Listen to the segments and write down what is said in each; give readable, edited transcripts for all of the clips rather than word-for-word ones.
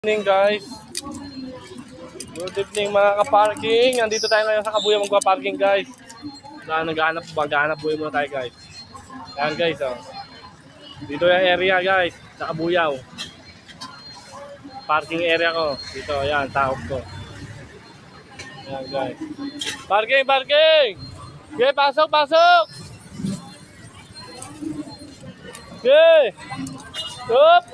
Good evening guys. Good evening mga ka-parking. Nandito tayo ngayon sa Kabuyaw magpa-parking guys. Maghahanap buhay muna tayo guys. Ayan guys oh. Dito yung area guys sa Kabuyaw. Parking area ko. Dito ayan, tahop ko. Ayan guys. Parking! Okay, pasok! Okay! Up!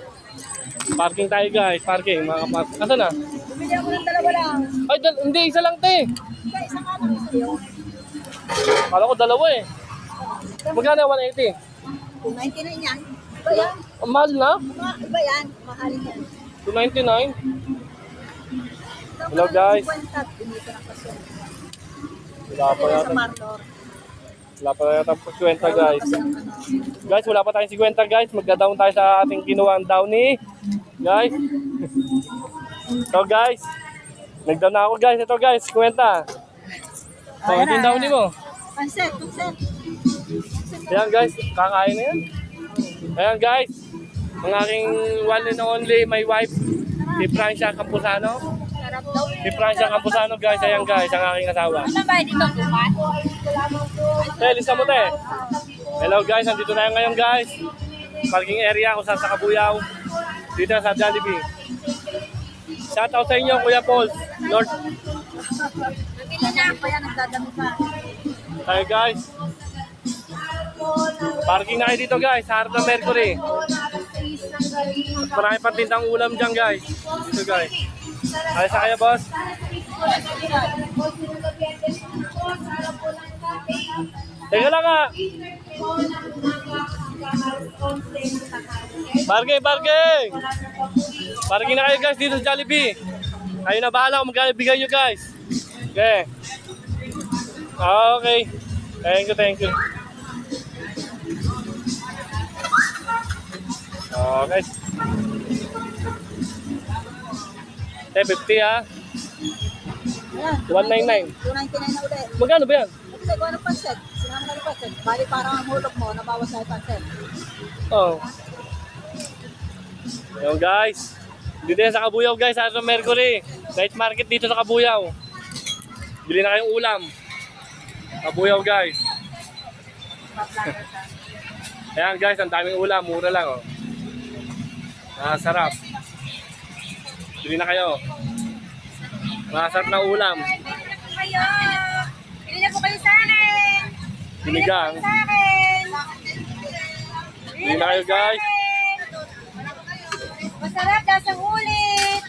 Parking tayo guys, parking mga kapatid. Nasaan na? Bumili ako ng dalawa lang. Ay, hindi, isa lang te. Isa nga lang sa'yo. Kala ko dalawa eh. Magkano 180? 299 yan. Iba yan. Ang mahal na? Iba yan. Mahalin yan. 299? Hello guys. 50. Binito ng pasyon. Wala pa Sa yata. Marlor. Wala pa yata po 50 guys. Guys, wala pa tayong 50 guys. Magda-down tayo sa ating kinuha downy. Guys. So guys. Nag-down na ako guys. Ito guys, 50. So, ito yung downy mo. Panset. Ayan guys, kakain na yan. Ayan guys, ang aking one and only, my wife, si Francia Campuzano. Si Francia Campuzano guys, ayan guys, ang aking asawa. Ano ba dito kumat? Lisa mo te. Hello guys, nandito na ngayon guys. Parking area kung saan sa Kabuyaw. Dito sa Jollibee. Shout out sa inyo, Kuya Paul. Lord. Nabili na ako yan, nagdadami pa. Tayo guys. Parking na kayo dito guys, sa harap ng Mercury. Marami pang tindang ulam dyan guys. Ito guys. Ayos sa kaya boss? Teka lang nga. Parking! Parking na kayo guys dito sa Jollibee. Kayo na bahala kung magkano bigay nyo guys. Okay. Okay. Thank you. Okay. 50 ha. Ayan. 199. 299 na ulit. Magkano ba yan? Kasi gawa ng panset. Sinama na ng panset. Bali parang ang hulog mo, nabawas na yung panset. Oh. Ayun guys. Dito yan sa Kabuyaw guys, sa Mercury. Night market dito sa Kabuyaw. Bili na kayong ulam. Kabuyaw guys. Ayan guys, ang daming ulam. Mura lang oh. Masarap. Bili na kayo. Masarap na ulam. Bili na po kayo sa akin. Sinigang. Sa akin. Bili na kayo guys. Masarap, lasang huli.